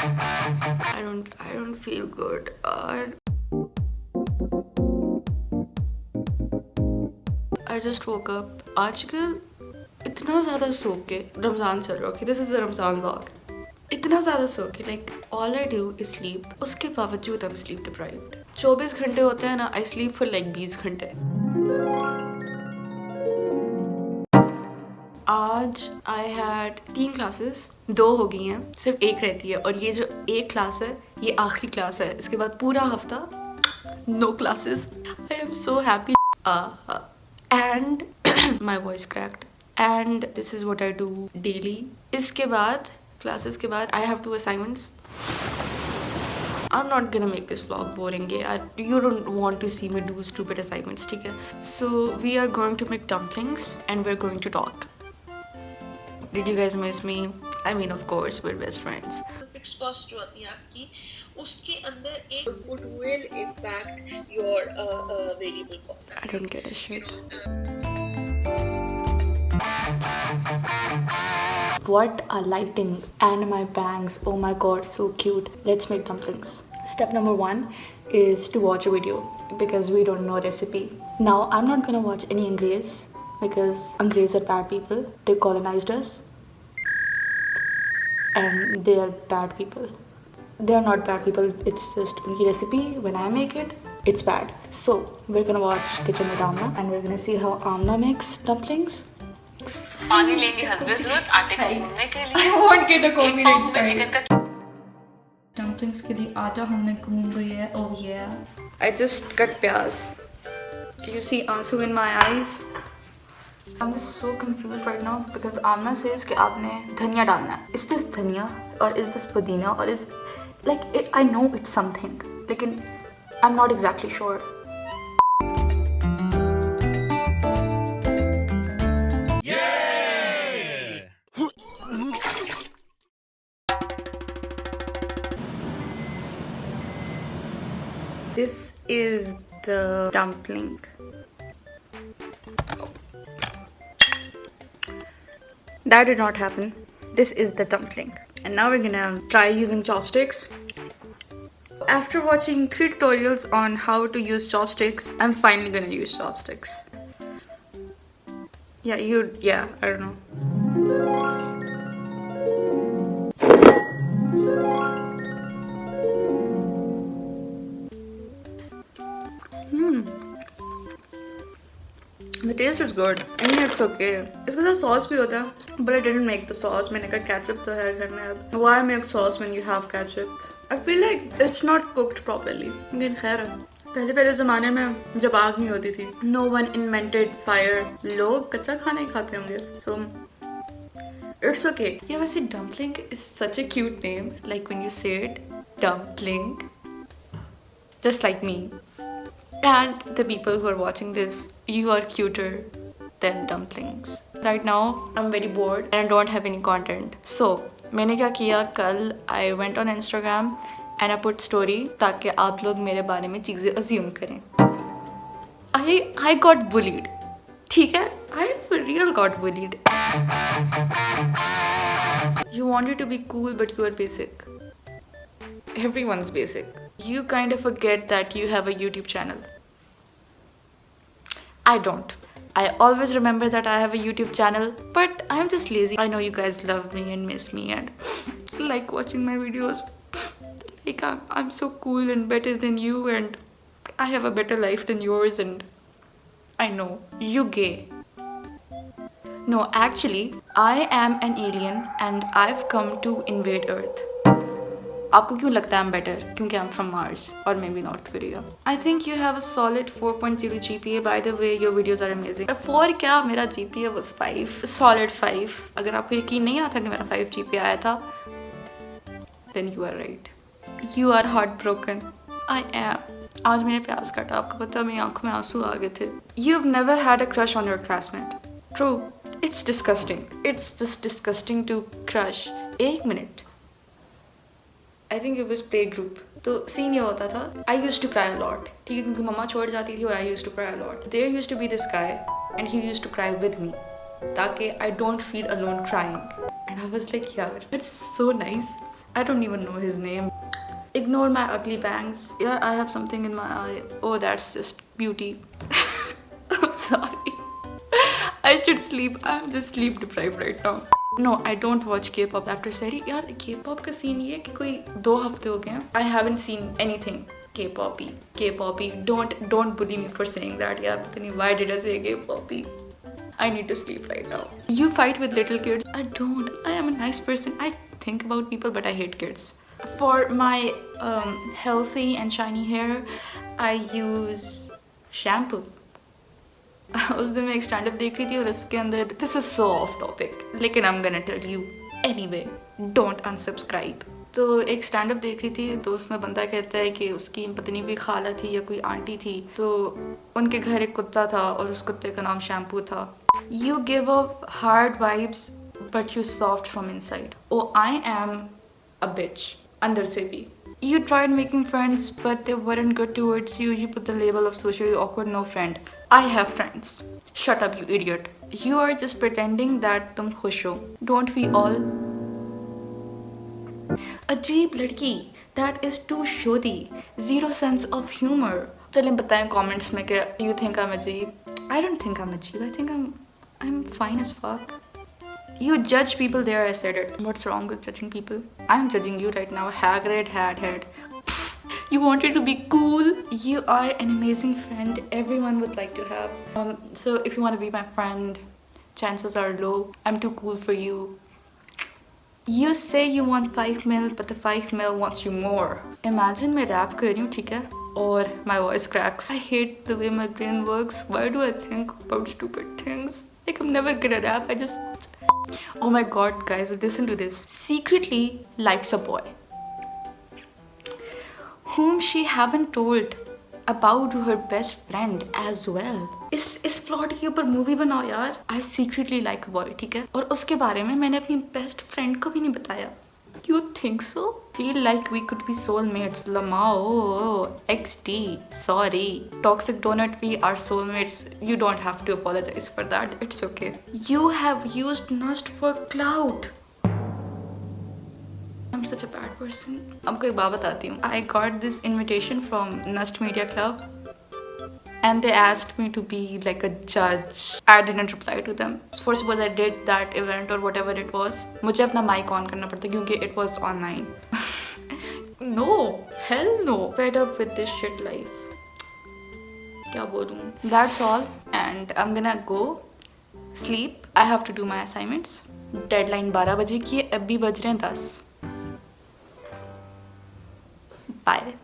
I don't feel good. I just woke up. आजकल इतना ज़्यादा सो के रमज़ान चल रहा है. Okay, this is a Ramzan vlog. इतना ज़्यादा सो के like all I do is sleep. उसके बावजूद I'm sleep deprived. 24 घंटे होते हैं ना, I sleep for like 20 घंटे. आज I had 3 क्लासेस, 2 हो गई हैं, सिर्फ एक रहती है और ये जो एक क्लास है ये आखिरी क्लास है. इसके बाद पूरा हफ्ता no classes. I am so happy. And my voice cracked. And this is what I do daily. इसके बाद क्लासेस के बाद I have 2 assignments. I'm not gonna make this vlog boring. You don't want to see me do stupid assignments, ठीक है? So we are going to make dumplings and we're going to talk. Did you guys miss me? I mean, of course, we're best friends. Fixed cost जो होती है आपकी, उसके अंदर एक would will impact your variable cost. I don't get a shit. What a lighting and my bangs. Oh my god, so cute. Let's make dumplings. Step number 1 is to watch a video because we don't know recipe. Now I'm not gonna watch any Angrez because Angrez are bad people. They colonized us and they are bad people. They are not bad people. It's just the recipe. When I make it, it's bad. So we're gonna watch Kitchen with Amna and we're gonna see how Amna makes dumplings. पानी लेंगे हलवे जरूरत आटे को गूंदने के लिए. I won't get a एक box में चिकन का dumplings के लिए आटा हमने गूंद लिया है. Oh yeah. I just cut प्याज. Do you see आंसू in my eyes? I'm just so confused right now because Amna says कि आपने धनिया डालना है. Is this धनिया or is this पुदीना or is like it? I know it's something. लेकिन I'm not exactly sure. This is the dumpling. That did not happen. This is the dumpling. And now we're gonna try using chopsticks. After watching 3 tutorials on how to use chopsticks, I'm finally gonna use chopsticks. Yeah, I don't know. The taste is good. I mean, it's okay. इसके साथ sauce भी होता है. But I didn't make the sauce. मैंने कहा ketchup तो है घर में अब. Why make sauce when you have ketchup? I feel like it's not cooked properly. लेकिन खैर है. पहले ज़माने में जब आग नहीं होती थी, no one invented fire. लोग कच्चा खाना ही खाते होंगे. So it's okay. Yeah, वैसे dumpling is such a cute name. Like when you say it, dumpling. Just like me. And the people who are watching this, you are cuter than dumplings. Right now, I'm very bored and I don't have any content. So, मैंने क्या किया कल I went on Instagram and I put story ताकि आप लोग मेरे बारे में चीज़ें assume करें. I got bullied. ठीक है? I for real got bullied. You wanted to be cool but you are basic. Everyone's basic. You kind of forget that you have a YouTube channel. I don't. I always remember that I have a YouTube channel, but I'm just lazy. I know you guys love me and miss me and like watching my videos. Like I'm so cool and better than you and I have a better life than yours and I know. You gay. No, actually, I am an alien and I've come to invade Earth. आपको क्यों लगता है I'm better? क्योंकि I'm from Mars और मैं भी North Korea. I think you have a solid 4.0 GPA. By the way, your videos are amazing. 4 क्या? मेरा GPA was 5. Solid 5. अगर आपको यकीन नहीं आता कि मेरा 5 GPA आया था, then you are right. You are heartbroken. I am. आज मैंने प्याज काटा. आपको पता है मेरी आंखों में आंसू आ गए थे. You've never had a crush on your classmate. True. It's disgusting. It's just disgusting to crush. एक minute. I think it was playgroup. तो सीन ये होता था I used to cry a lot. ठीक है क्योंकि मम्मा छोड़ जाती थी और I used to cry a lot. There used to be this guy and he used to cry with me ताकि I don't feel alone crying. And I was like यार it's so nice. I don't even know his name. Ignore my ugly bangs. Yeah, I have something in my eye. Oh, that's just beauty. I'm sorry. I should sleep. I'm just sleep deprived right now. No, I don't watch K-pop after Sari. यार K-pop का scene ये है कि कोई 2 हफ्ते हो गए हैं. I haven't seen anything K-poppy. Don't bully me for saying that. यार पता नहीं why did I say K-poppy? I need to sleep right now. You fight with little kids. I don't. I am a nice person. I think about people, but I hate kids. For my healthy and shiny hair, I use shampoo. उस दिन मैं एक stand up देख रही थी और उसके अंदर this is so off topic लेकिन I am gonna tell you anyway don't unsubscribe. तो एक स्टैंड अप देख रही थी तो उसमें बंदा कहता है कि उसकी पता नहीं कोई खाला थी या कोई आंटी थी तो उनके घर एक कुत्ता था और उस कुत्ते का नाम शैम्पू था. You give up hard vibes but you soft from inside. Oh I am a bitch अंदर से भी. You tried making friends, but they weren't good towards you. You put the label of socially awkward, no friend. I have friends. Shut up, you idiot. You are just pretending that तुम खुश हो. Don't we all? अजीब लड़की. That is too shoddy. Zero sense of humor. चलें बताएं comments में कि you think I'm अजीब. I don't think I'm अजीब. I think I'm fine as fuck. You judge people there, I said it. What's wrong with judging people? I'm judging you right now, haggard head. You wanted to be cool. You are an amazing friend. Everyone would like to have. So if you want to be my friend, chances are low. I'm too cool for you. You say you want 5 mil, but the 5 mil wants you more. Imagine मैं rap कर रही हूँ, ठीक है? Or my voice cracks. I hate the way my brain works. Why do I think about stupid things? Like I'm never good at rap. I just... Oh my god, guys, listen to this. Secretly likes a boy whom she haven't told about to her best friend as well. इस plot के ऊपर movie बनाओ यार. I secretly like a boy, ठीक है? और उसके बारे में मैंने अपनी बेस्ट फ्रेंड को भी नहीं बताया. You think so? Feel like we could be soulmates. Lamao, XD. Sorry. Toxic donut, we are soulmates. You don't have to apologize for that. It's okay. You have used Nust for clout. I'm such a bad person. आपको एक बात बताती हूँ. I got this invitation from Nust Media Club. And they asked me to be like a judge. I didn't reply to them. First suppose I did that event or whatever it was. मुझे अपना mic on करना पड़ता क्योंकि it was online. No, hell no. Fed up with this shit life. क्या बोलूँ? That's all. And I'm gonna go sleep. I have to do my assignments. Deadline 12 बजे की है. अभी बज रहे हैं 10. Bye.